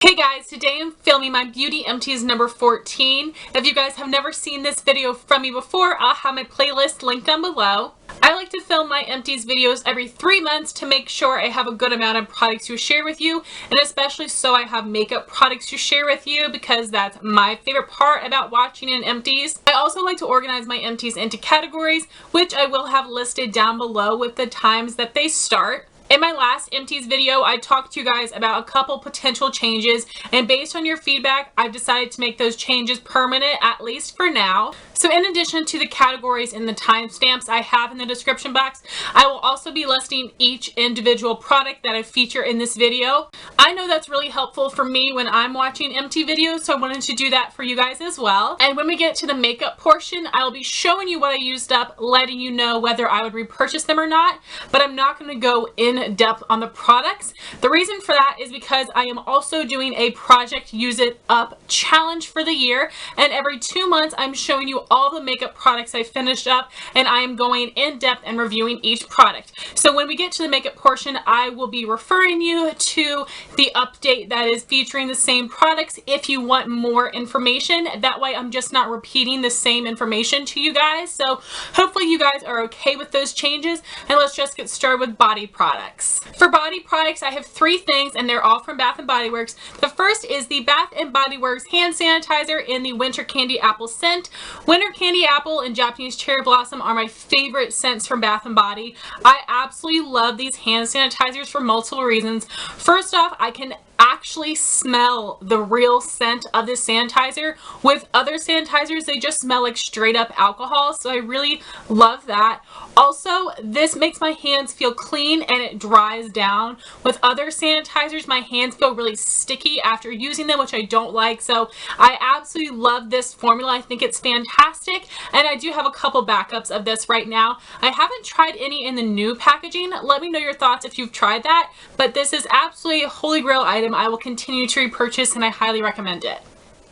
Hey guys, today I'm filming my Beauty Empties number 14. If you guys have never seen this video from me before, I'll have my playlist linked down below. I like to film my Empties videos every 3 months to make sure I have a good amount of products to share with you, and especially so I have makeup products to share with you because that's my favorite part about watching an Empties. I also like to organize my Empties into categories, which I will have listed down below with the times that they start. In my last Empties video, I talked to you guys about a couple potential changes, and based on your feedback, I've decided to make those changes permanent, at least for now. So in addition to the categories and the timestamps I have in the description box, I will also be listing each individual product that I feature in this video. I know that's really helpful for me when I'm watching empty videos, so I wanted to do that for you guys as well. And when we get to the makeup portion, I'll be showing you what I used up, letting you know whether I would repurchase them or not, but I'm not going to go in depth on the products. The reason for that is because I am also doing a project use it up challenge for the year, and every 2 months I'm showing you all the makeup products I finished up, and I am going in depth and reviewing each product. So when we get to the makeup portion, I will be referring you to the update that is featuring the same products if you want more information. That way I'm just not repeating the same information to you guys. So hopefully you guys are okay with those changes, and let's just get started with body products. For body products, I have 3 things, and they're all from Bath & Body Works. The first is the Bath & Body Works hand sanitizer in the Winter Candy Apple scent. Winter Candy Apple and Japanese Cherry Blossom are my favorite scents from Bath & Body. I absolutely love these hand sanitizers for multiple reasons. First off, I can actually smell the real scent of this sanitizer. With other sanitizers, they just smell like straight up alcohol, so I really love that. Also, this makes my hands feel clean and it dries down. With other sanitizers, my hands feel really sticky after using them, which I don't like, so I absolutely love this formula. I think it's fantastic, and I do have a couple backups of this right now. I haven't tried any in the new packaging. Let me know your thoughts if you've tried that, but this is absolutely a holy grail item I will continue to repurchase, and I highly recommend it.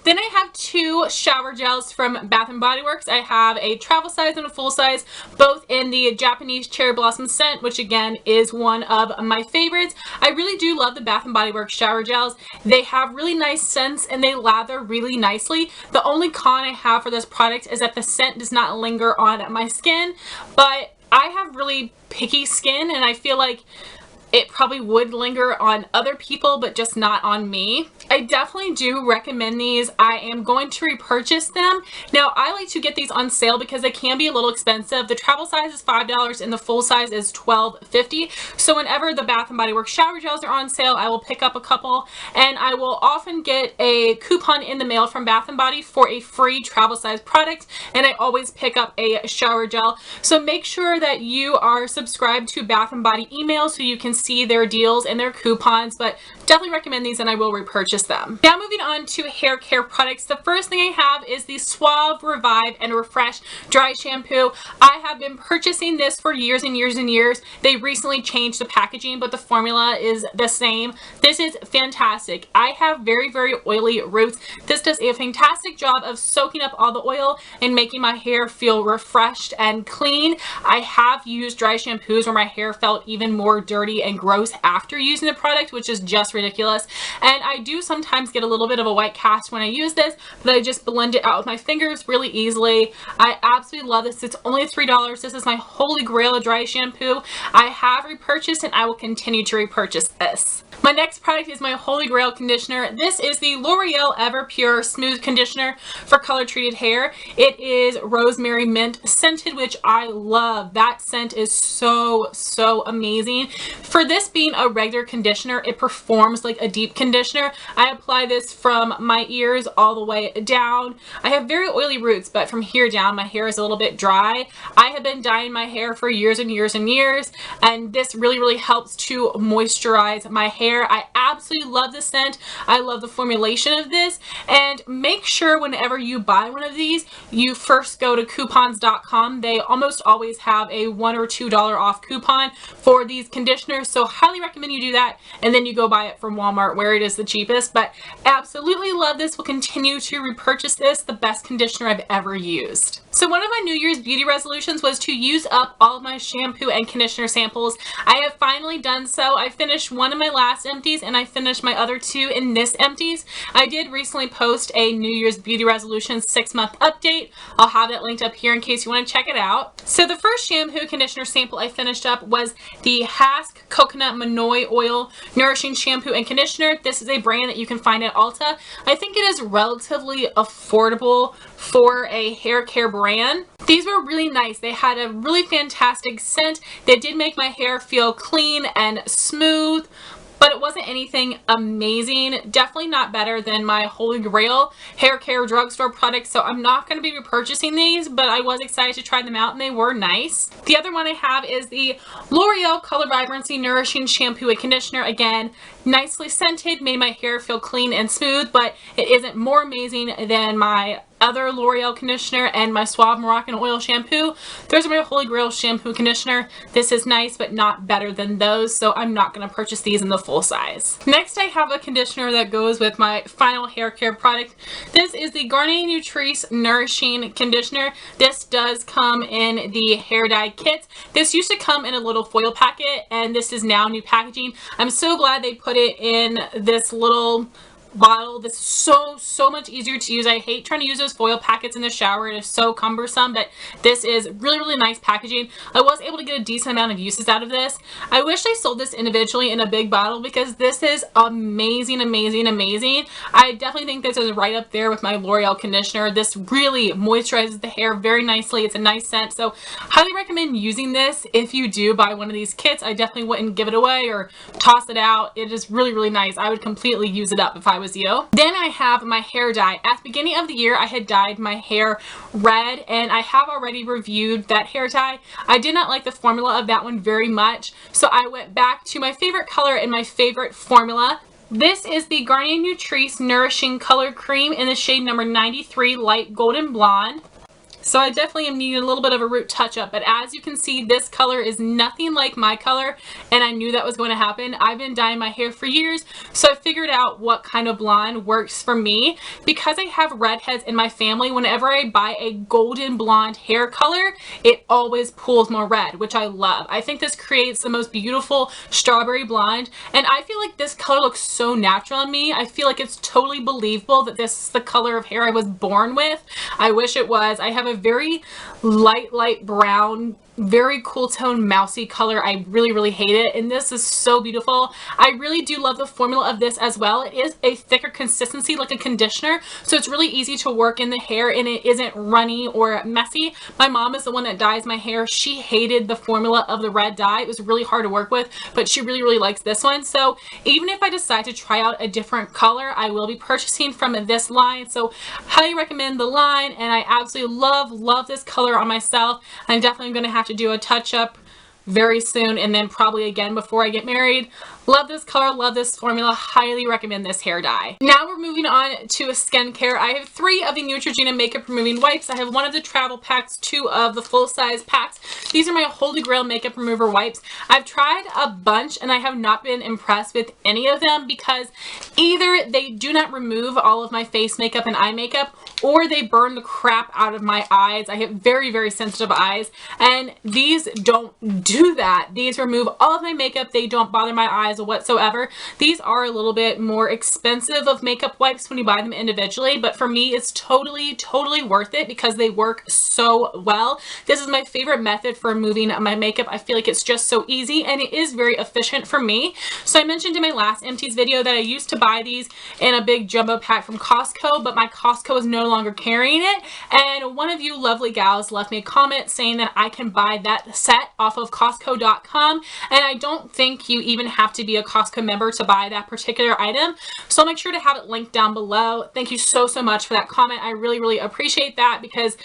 Then I have 2 shower gels from Bath & Body Works. I have a travel size and a full size, both in the Japanese Cherry Blossom scent, which again is one of my favorites. I really do love the Bath & Body Works shower gels. They have really nice scents and they lather really nicely. The only con I have for this product is that the scent does not linger on my skin, but I have really picky skin, and I feel like it probably would linger on other people, but just not on me. I definitely do recommend these. I am going to repurchase them. Now, I like to get these on sale because they can be a little expensive. The travel size is $5 and the full size is $12.50. So whenever the Bath & Body Works shower gels are on sale, I will pick up a couple, and I will often get a coupon in the mail from Bath & Body for a free travel size product, and I always pick up a shower gel. So make sure that you are subscribed to Bath & Body email so you can see their deals and their coupons, but definitely recommend these and I will repurchase them. Now moving on to hair care products. The first thing I have is the Suave Revive and Refresh Dry Shampoo. I have been purchasing this for years and years and years. They recently changed the packaging, but the formula is the same. This is fantastic. I have very, very oily roots. This does a fantastic job of soaking up all the oil and making my hair feel refreshed and clean. I have used dry shampoos where my hair felt even more dirty and gross after using the product, which is just ridiculous. And I do sometimes get a little bit of a white cast when I use this, but I just blend it out with my fingers really easily. I absolutely love this. It's only $3. This is my holy grail of dry shampoo. I have repurchased and I will continue to repurchase this. My next product is my holy grail conditioner. This is the L'Oreal Everpure Smooth Conditioner for color treated hair. It is rosemary mint scented, which I love. That scent is so amazing. For this being a regular conditioner, it performs like a deep conditioner. I apply this from my ears all the way down. I have very oily roots, but from here down my hair is a little bit dry. I have been dyeing my hair for years and years and years, and this really helps to moisturize my hair. I absolutely love the scent. I love the formulation of this, and make sure whenever you buy one of these, you first go to coupons.com. They almost always have a $1 or $2 off coupon for these conditioners, so highly recommend you do that, and then you go buy it get from Walmart where it is the cheapest, but absolutely love this. Will continue to repurchase this. The best conditioner I've ever used. So one of my New Year's beauty resolutions was to use up all of my shampoo and conditioner samples. I have finally done so. I finished one of my last empties and I finished my other two in this empties. I did recently post a New Year's beauty resolution 6-month update. I'll have that linked up here in case you want to check it out. So the first shampoo conditioner sample I finished up was the Hask Coconut Monoi Oil Nourishing Shampoo and Conditioner. This is a brand that you can find at Ulta. I think it is relatively affordable for a hair care brand. These were really nice. They had a really fantastic scent. They did make my hair feel clean and smooth, but it wasn't anything amazing. Definitely not better than my Holy Grail hair care drugstore products, so I'm not going to be repurchasing these, but I was excited to try them out and they were nice. The other one I have is the L'Oreal Color Vibrancy Nourishing Shampoo and Conditioner. Again, nicely scented, made my hair feel clean and smooth, but it isn't more amazing than my other L'Oreal conditioner and my Suave Moroccan Oil shampoo. Those are my Holy Grail shampoo conditioner. This is nice, but not better than those, so I'm not going to purchase these in the full size. Next, I have a conditioner that goes with my final hair care product. This is the Garnier Nutrisse Nourishing Conditioner. This does come in the hair dye kit. This used to come in a little foil packet, and this is now new packaging. I'm so glad they put it in this little bottle. This is so much easier to use. I hate trying to use those foil packets in the shower. It is so cumbersome, but this is really nice packaging. I was able to get a decent amount of uses out of this. I wish they sold this individually in a big bottle because this is amazing. I definitely think this is right up there with my L'Oreal conditioner. This really moisturizes the hair very nicely. It's a nice scent, so highly recommend using this if you do buy one of these kits. I definitely wouldn't give it away or toss it out. It is really nice. I would completely use it up if I was you. Then I have my hair dye. At the beginning of the year, I had dyed my hair red, and I have already reviewed that hair dye. I did not like the formula of that one very much, so I went back to my favorite color and my favorite formula. This is the Garnier Nutrisse Nourishing Color Cream in the shade number 93 Light Golden Blonde. So I definitely am needing a little bit of a root touch up, but as you can see, this color is nothing like my color, and I knew that was going to happen. I've been dyeing my hair for years, so I figured out what kind of blonde works for me. Because I have redheads in my family, whenever I buy a golden blonde hair color, it always pulls more red, which I love. I think this creates the most beautiful strawberry blonde, and I feel like this color looks so natural on me. I feel like it's totally believable that this is the color of hair I was born with. I wish it was. I have a very light brown, very cool tone mousy color. I really hate it, and this is so beautiful. I really do love the formula of this as well. It is a thicker consistency like a conditioner, so it's really easy to work in the hair and it isn't runny or messy. My mom is the one that dyes my hair. She hated the formula of the red dye. It was really hard to work with, but she really likes this one. So even if I decide to try out a different color, I will be purchasing from this line. So highly recommend the line, and I absolutely love this color on myself. I'm definitely going to have to do a touch up very soon, and then probably again before I get married. Love this color, love this formula, highly recommend this hair dye. Now we're moving on to a skincare. I have 3 of the Neutrogena makeup removing wipes. I have 1 of the travel packs, 2 of the full size packs. These are my Holy Grail makeup remover wipes. I've tried a bunch and I have not been impressed with any of them because either they do not remove all of my face makeup and eye makeup, or they burn the crap out of my eyes. I have very sensitive eyes, and these don't do that. These remove all of my makeup. They don't bother my eyes whatsoever. These are a little bit more expensive of makeup wipes when you buy them individually, but for me it's totally worth it because they work so well. This is my favorite method for removing my makeup. I feel like it's just so easy and it is very efficient for me. So I mentioned in my last Empties video that I used to buy these in a big jumbo pack from Costco, but my Costco is no longer carrying it, and one of you lovely gals left me a comment saying that I can buy that set off of Costco.com, and I don't think you even have to be a Costco member to buy that particular item, so I'll make sure to have it linked down below. Thank you so much for that comment. I really appreciate that because,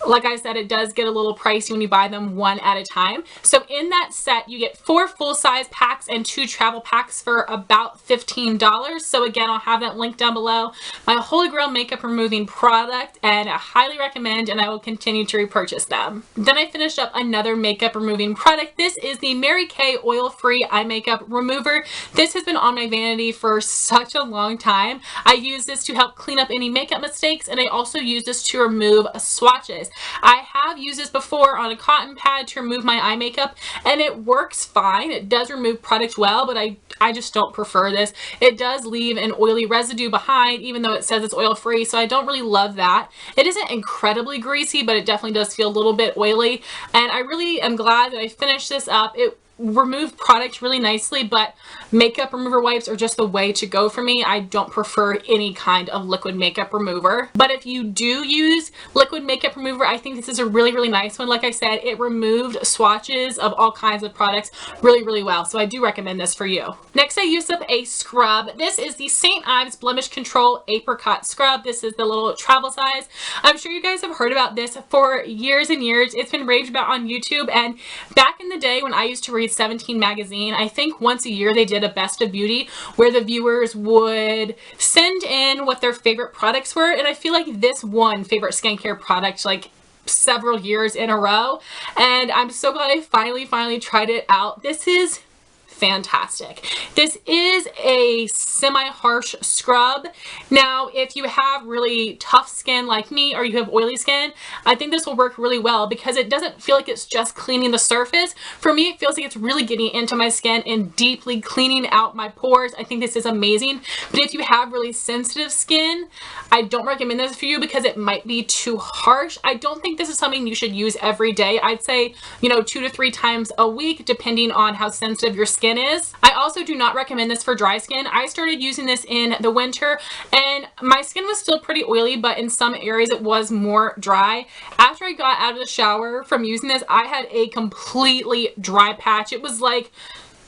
like I said, it does get a little pricey when you buy them one at a time. So in that set you get 4 full-size packs and 2 travel packs for about $15. So again, I'll have that linked down below. My Holy Grail makeup removing product, and I highly recommend, and I will continue to repurchase them. Then I finished up another makeup removing product. This is the Mary Kay oil-free eye makeup remover. remover. This has been on my vanity for such a long time. I use this to help clean up any makeup mistakes, and I also use this to remove swatches. I have used this before on a cotton pad to remove my eye makeup, and it works fine. It does remove product well, but I just don't prefer this. It does leave an oily residue behind, even though it says it's oil free, so I don't really love that. It isn't incredibly greasy, but it definitely does feel a little bit oily, and I really am glad that I finished this up. It removed product really nicely, but makeup remover wipes are just the way to go for me. I don't prefer any kind of liquid makeup remover. But if you do use liquid makeup remover, I think this is a really, really nice one. Like I said, it removed swatches of all kinds of products really, really well. So I do recommend this for you. Next, I used up a scrub. This is the St. Ives Blemish Control Apricot Scrub. This is the little travel size. I'm sure you guys have heard about this for years and years. It's been raved about on YouTube, and back in the day when I used to read 17 magazine, I think once a year they did a best of beauty where the viewers would send in what their favorite products were, and I feel like this won favorite skincare product like several years in a row, and I'm so glad I finally tried it out. This is fantastic. This is a semi-harsh scrub. Now, if you have really tough skin like me, or you have oily skin, I think this will work really well because it doesn't feel like it's just cleaning the surface. For me, it feels like it's really getting into my skin and deeply cleaning out my pores. I think this is amazing. But if you have really sensitive skin, I don't recommend this for you because it might be too harsh. I don't think this is something you should use every day. I'd say, you know, 2 to 3 times a week, depending on how sensitive your skin is. I also do not recommend this for dry skin. I started using this in the winter and my skin was still pretty oily, but in some areas it was more dry. After I got out of the shower from using this, I had a completely dry patch. It was like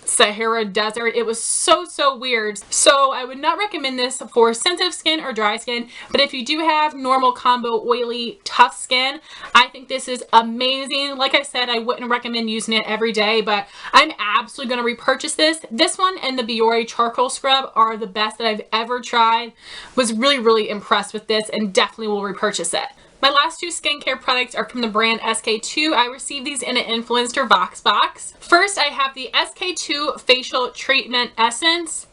Sahara Desert. It was so weird. So I would not recommend this for sensitive skin or dry skin, but if you do have normal combo oily tough skin, I think this is amazing. Like I said, I wouldn't recommend using it every day, but I'm absolutely going to repurchase this. This one and the Biore charcoal scrub are the best that I've ever tried. Was really impressed with this and definitely will repurchase it. My last 2 skincare products are from the brand SKII. I received these in an Influencer Vox box. First, I have the SK2 Facial Treatment Essence.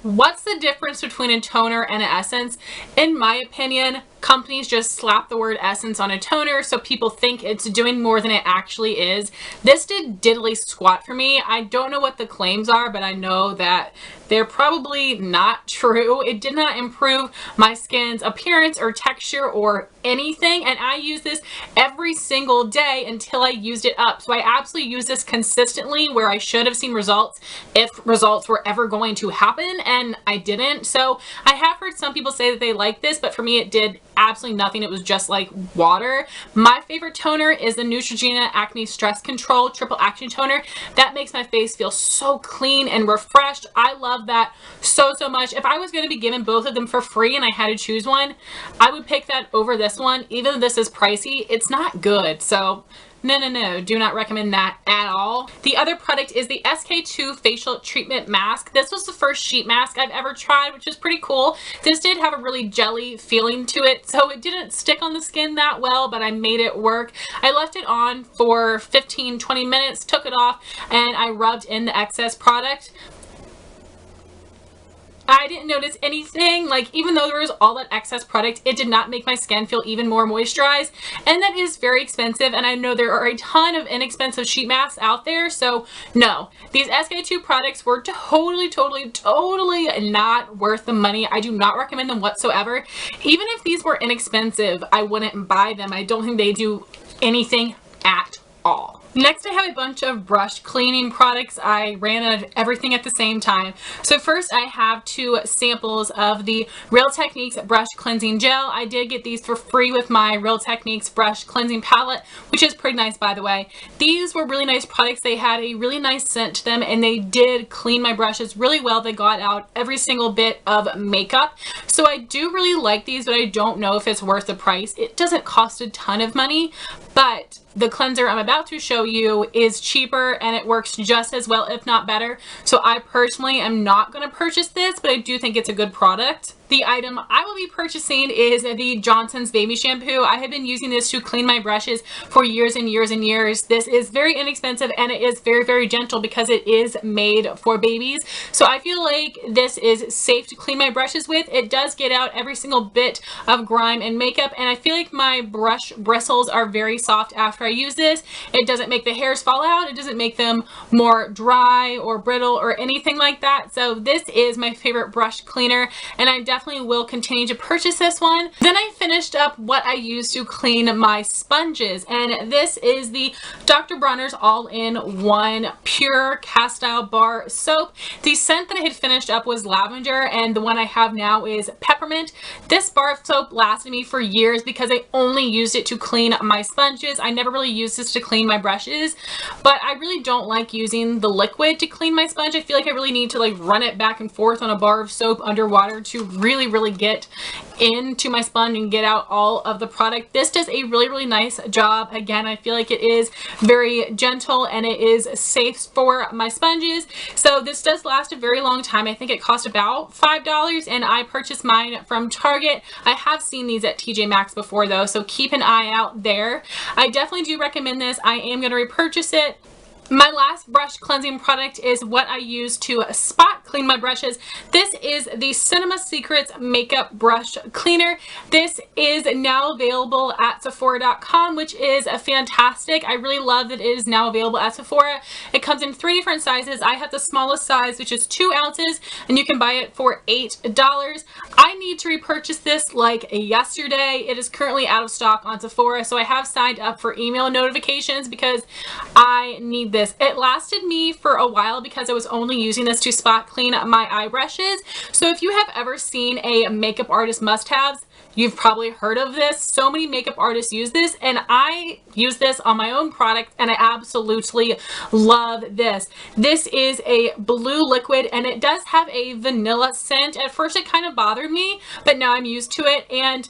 What's the difference between a toner and an essence? In my opinion, companies just slap the word essence on a toner so people think it's doing more than it actually is. This did diddly squat for me. I don't know what the claims are, but I know that they're probably not true. It did not improve my skin's appearance or texture or anything, and I use this every single day until I used it up. So I absolutely use this consistently where I should have seen results if results were ever going to happen, and I didn't. So I have heard some people say that they like this, but for me it did absolutely nothing. It was just like water. My favorite toner is the Neutrogena Acne Stress Control Triple Action Toner. That makes my face feel so clean and refreshed. I love that so much. If I was going to be given both of them for free and I had to choose one, I would pick that over this one. Even though this is pricey, it's not good. So no, do not recommend that at all. The other product is the SK2 Facial Treatment Mask. This was the first sheet mask I've ever tried, which is pretty cool. This did have a really jelly feeling to it, so it didn't stick on the skin that well, but I made it work. I left it on for 15-20 minutes, took it off, and I rubbed in the excess product. I didn't notice anything. Like, even though there was all that excess product, it did not make my skin feel even more moisturized, and that is very expensive, and I know there are a ton of inexpensive sheet masks out there. So no, these SK2 products were totally not worth the money. I do not recommend them whatsoever. Even if these were inexpensive, I wouldn't buy them. I don't think they do anything at all. Next, I have a bunch of brush cleaning products. I ran out of everything at the same time. So first, I have 2 samples of the Real Techniques Brush Cleansing Gel. I did get these for free with my Real Techniques Brush Cleansing Palette, which is pretty nice, by the way. These were really nice products. They had a really nice scent to them, and they did clean my brushes really well. They got out every single bit of makeup. So I do really like these, but I don't know if it's worth the price. It doesn't cost a ton of money, but the cleanser I'm about to show you is cheaper and it works just as well, if not better. So I personally am not going to purchase this, but I do think it's a good product. The item I will be purchasing is the Johnson's Baby Shampoo. I have been using this to clean my brushes for years and years and years. This is very inexpensive and it is very, very gentle because it is made for babies. So I feel like this is safe to clean my brushes with. It does get out every single bit of grime and makeup, and I feel like my brush bristles are very soft after I use this. It doesn't make the hairs fall out. It doesn't make them more dry or brittle or anything like that. So this is my favorite brush cleaner, and I definitely will continue to purchase this one. Then I finished up what I use to clean my sponges, and this is the Dr. Bronner's All-in-One Pure Castile Bar Soap. The scent that I had finished up was lavender, and the one I have now is peppermint. This bar of soap lasted me for years because I only used it to clean my sponges. I never really used this to clean my brushes, but I really don't like using the liquid to clean my sponge. I feel like I really need to like run it back and forth on a bar of soap underwater to really get into my sponge and get out all of the product. This does a really nice job. Again, I feel like it is very gentle and it is safe for my sponges. So this does last a very long time. I think it cost about $5 and I purchased mine from Target. I have seen these at TJ Maxx before though, so keep an eye out there. I definitely do recommend this. I am going to repurchase it. My last brush cleansing product is what I use to spot clean my brushes. This is the Cinema Secrets Makeup Brush Cleaner. This is now available at Sephora.com, which is fantastic. I really love that it is now available at Sephora. It comes in 3 different sizes. I have the smallest size, which is 2 ounces, and you can buy it for $8. I need to repurchase this like yesterday. It is currently out of stock on Sephora, so I have signed up for email notifications because I need this. It lasted me for a while because I was only using this to spot clean my eye brushes. So if you have ever seen a makeup artist must-haves, you've probably heard of this. So many makeup artists use this, and I use this on my own product and I absolutely love this. This is a blue liquid and it does have a vanilla scent. At first it kind of bothered me, but now I'm used to it, and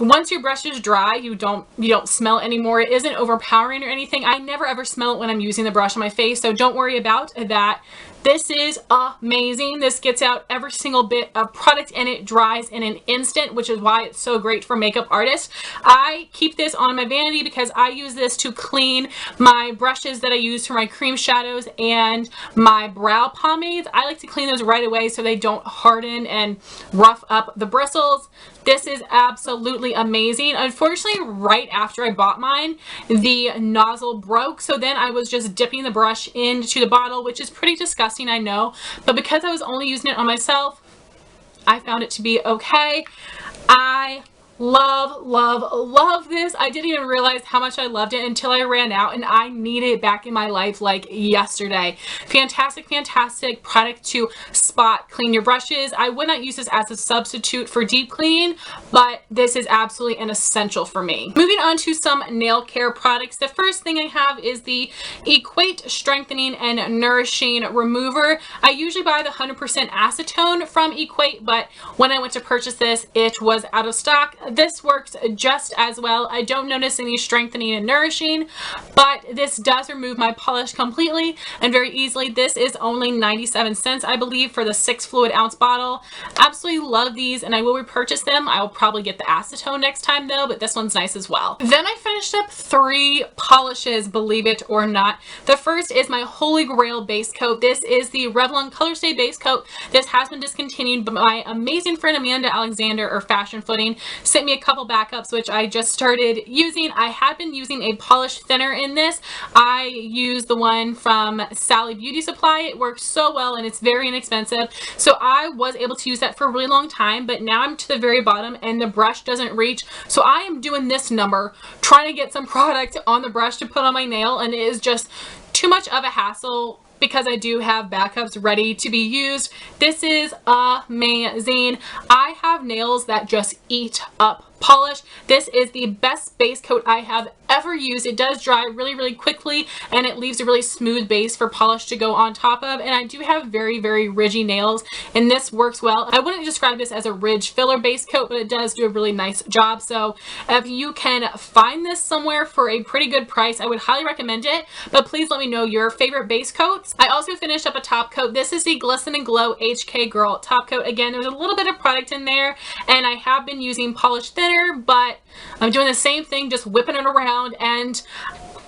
once your brush is dry, you don't smell it anymore. It isn't overpowering or anything. I never ever smell it when I'm using the brush on my face, so don't worry about that. This is amazing. This gets out every single bit of product and it dries in an instant, which is why it's so great for makeup artists. I keep this on my vanity because I use this to clean my brushes that I use for my cream shadows and my brow pomades. I like to clean those right away so they don't harden and rough up the bristles. This is absolutely amazing. Unfortunately, right after I bought mine, the nozzle broke. So then I was just dipping the brush into the bottle, which is pretty disgusting, I know. But because I was only using it on myself, I found it to be okay. I love this. I didn't even realize how much I loved it until I ran out, and I needed it back in my life like yesterday. Fantastic product to spot clean your brushes. I would not use this as a substitute for deep cleaning, but this is absolutely an essential for me. Moving on to some nail care products. The first thing I have is the Equate Strengthening and Nourishing Remover. I usually buy the 100% acetone from Equate, but when I went to purchase this, it was out of stock. This works just as well. I don't notice any strengthening and nourishing, but this does remove my polish completely and very easily. This is only 97 cents, I believe, for the 6 fluid ounce bottle. Absolutely love these, and I will repurchase them. I will probably get the acetone next time though, but this one's nice as well. Then I finished up 3 polishes, believe it or not. The first is my Holy Grail base coat. This is the Revlon Color Stay base coat. This has been discontinued, but my amazing friend Amanda Alexander, or Fashion Footing, sent me a couple backups, which I just started using. I have been using a polish thinner in this. I use the one from Sally Beauty Supply. It works so well and it's very inexpensive. So I was able to use that for a really long time, but now I'm to the very bottom and the brush doesn't reach. So I am doing this number, trying to get some product on the brush to put on my nail, and it is just too much of a hassle because I do have backups ready to be used. This is amazing. I have nails that just eat up polish. This is the best base coat I have ever used. It does dry really, really quickly, and it leaves a really smooth base for polish to go on top of. And I do have very, very ridgy nails, and this works well. I wouldn't describe this as a ridge filler base coat, but it does do a really nice job. So if you can find this somewhere for a pretty good price, I would highly recommend it. But please let me know your favorite base coats. I also finished up a top coat. This is the Glisten and Glow HK Girl top coat. Again, there's a little bit of product in there, and I have been using polish thinner, but I'm doing the same thing, just whipping it around. And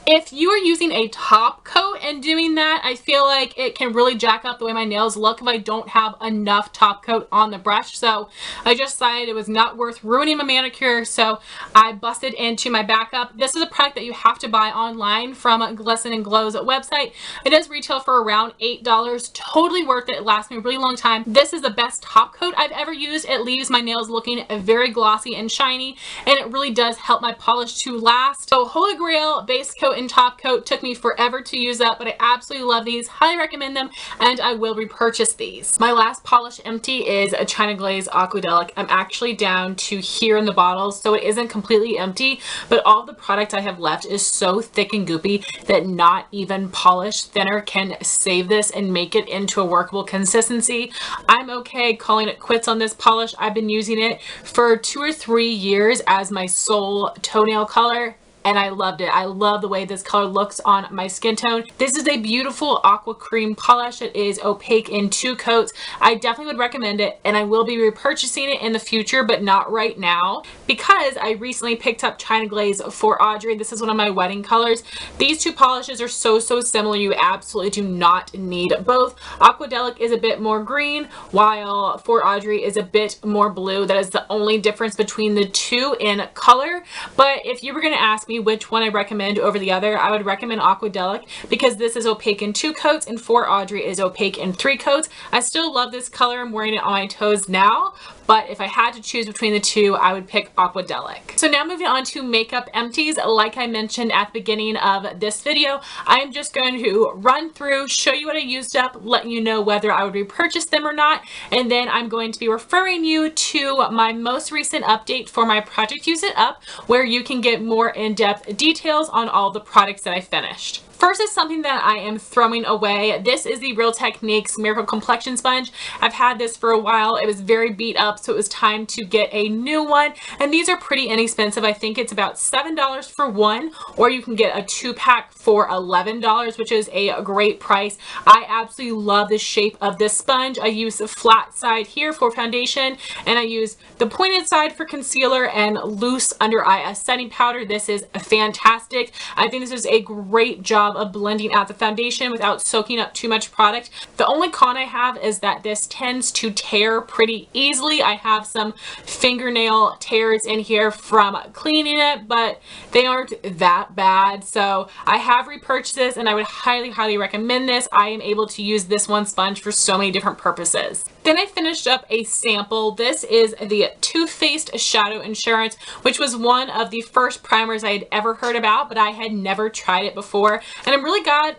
if you are using a top coat and doing that, I feel like it can really jack up the way my nails look if I don't have enough top coat on the brush. So I just decided it was not worth ruining my manicure, so I busted into my backup. This is a product that you have to buy online from Glisten and Glow's website. It does retail for around $8. Totally worth it. It lasts me a really long time. This is the best top coat I've ever used. It leaves my nails looking very glossy and shiny, and it really does help my polish to last. So Holy Grail base coat and top coat took me forever to use up, but I absolutely love these. Highly recommend them, and I will repurchase these. My last polish empty is a China Glaze Aquadelic. I'm actually down to here in the bottles, so it isn't completely empty, but all the product I have left is so thick and goopy that not even polish thinner can save this and make it into a workable consistency. I'm okay calling it quits on this polish. I've been using it for 2 or 3 years as my sole toenail color, and I loved it. I love the way this color looks on my skin tone. This is a beautiful aqua cream polish. It is opaque in 2 coats. I definitely would recommend it, and I will be repurchasing it in the future, but not right now, because I recently picked up China Glaze for Audrey. This is one of my wedding colors. These 2 polishes are so similar. You absolutely do not need both. Aquadelic is a bit more green, while for Audrey is a bit more blue. That is the only difference between the 2 in color. But if you were going to ask me which one I recommend over the other, I would recommend Aquadelic, because this is opaque in 2 coats and For Audrey is opaque in 3 coats. I still love this color. I'm wearing it on my toes now, but if I had to choose between the 2, I would pick Aquadelic. So now moving on to makeup empties. Like I mentioned at the beginning of this video, I'm just going to run through, show you what I used up, letting you know whether I would repurchase them or not, and then I'm going to be referring you to my most recent update for my Project Use It Up, where you can get more in-depth details on all the products that I finished. First is something that I am throwing away. This is the Real Techniques Miracle Complexion Sponge. I've had this for a while. It was very beat up, so it was time to get a new one. And these are pretty inexpensive. I think it's about $7 for one, or you can get a 2-pack for $11, which is a great price. I absolutely love the shape of this sponge. I use the flat side here for foundation, and I use the pointed side for concealer and loose under eye setting powder. This is fantastic. I think this is a great job of blending out the foundation without soaking up too much product. The only con I have is that this tends to tear pretty easily. I have some fingernail tears in here from cleaning it, but they aren't that bad. So I have repurchased this, and I would highly recommend this. I am able to use this one sponge for so many different purposes. Then I finished up a sample. This is the Too Faced Shadow Insurance, which was one of the first primers I had ever heard about, but I had never tried it before. And I'm really glad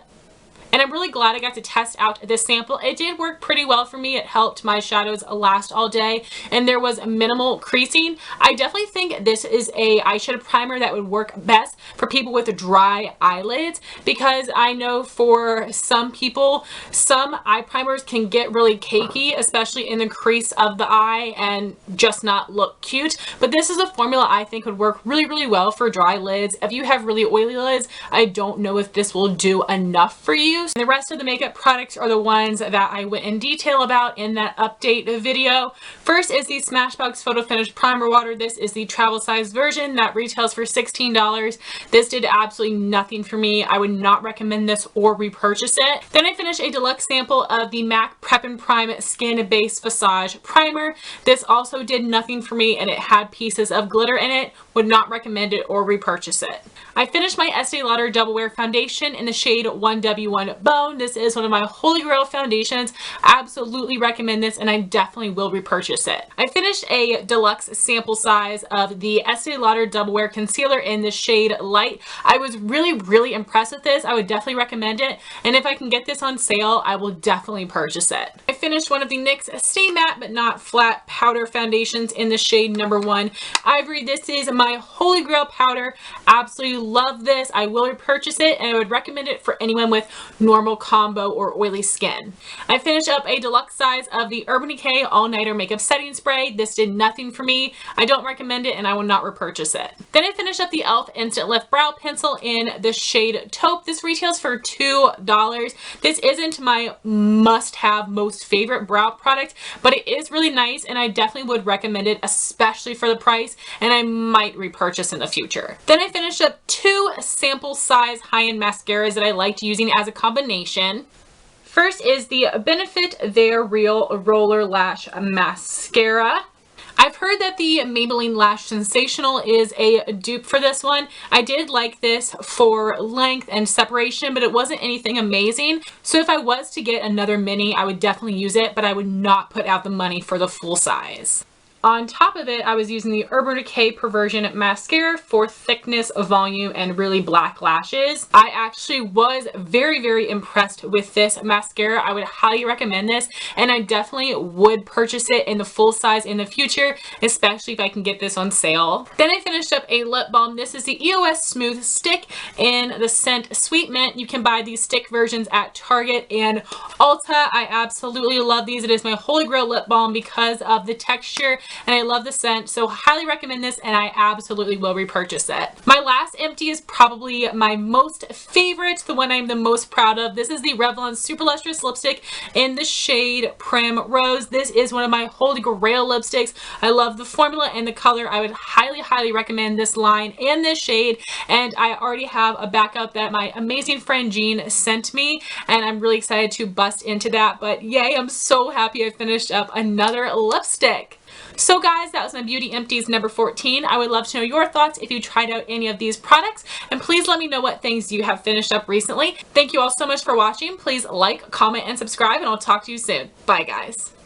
I got to test out this sample. It did work pretty well for me. It helped my shadows last all day, and there was minimal creasing. I definitely think this is a eyeshadow primer that would work best for people with dry eyelids, because I know for some people, some eye primers can get really cakey, especially in the crease of the eye, and just not look cute. But this is a formula I think would work really well for dry lids. If you have really oily lids, I don't know if this will do enough for you. And the rest of the makeup products are the ones that I went in detail about in that update video. First is the Smashbox Photo Finish Primer Water. This is the travel size version that retails for $16. This did absolutely nothing for me. I would not recommend this or repurchase it. Then I finished a deluxe sample of the MAC Prep and Prime Skin Base Visage Primer. This also did nothing for me, and it had pieces of glitter in it. Would not recommend it or repurchase it. I finished my Estee Lauder Double Wear Foundation in the shade 1W1 on bone. This is one of my holy grail foundations. Absolutely recommend this, and I definitely will repurchase it. I finished a deluxe sample size of the Estee Lauder Double Wear Concealer in the shade Light. I was really impressed with this. I would definitely recommend it, and if I can get this on sale, I will definitely purchase it. I finished one of the NYX Stay Matte But Not Flat Powder Foundations in the shade number 1 Ivory. This is my holy grail powder. Absolutely love this. I will repurchase it, and I would recommend it for anyone with normal, combo, or oily skin. I finished up a deluxe size of the Urban Decay All Nighter Makeup Setting Spray. This did nothing for me. I don't recommend it, and I will not repurchase it. Then I finished up the e.l.f. Instant Lift Brow Pencil in the shade Taupe. This retails for $2. This isn't my must-have, most favorite brow product, but it is really nice, and I definitely would recommend it, especially for the price, and I might repurchase in the future. Then I finished up 2 sample size high-end mascaras that I liked using as a combination. First is the Benefit They're Real Roller Lash Mascara. I've heard that the Maybelline Lash Sensational is a dupe for this one. I did like this for length and separation, but it wasn't anything amazing. So if I was to get another mini, I would definitely use it, but I would not put out the money for the full size. On top of it, I was using the Urban Decay Perversion Mascara for thickness, volume, and really black lashes. I actually was very impressed with this mascara. I would highly recommend this, and I definitely would purchase it in the full size in the future, especially if I can get this on sale. Then I finished up a lip balm. This is the EOS Smooth Stick in the scent Sweet Mint. You can buy these stick versions at Target and Ulta. I absolutely love these. It is my holy grail lip balm because of the texture, and I love the scent, so highly recommend this, and I absolutely will repurchase it. My last empty is probably my most favorite, the one I'm the most proud of. This is the Revlon Super Lustrous Lipstick in the shade Prim Rose. This is one of my holy grail lipsticks. I love the formula and the color. I would highly recommend this line and this shade, and I already have a backup that my amazing friend Jean sent me, and I'm really excited to bust into that. But yay, I'm so happy I finished up another lipstick. So guys, that was my Beauty Empties number 14. I would love to know your thoughts if you tried out any of these products, and please let me know what things you have finished up recently. Thank you all so much for watching. Please like, comment, and subscribe, and I'll talk to you soon. Bye guys.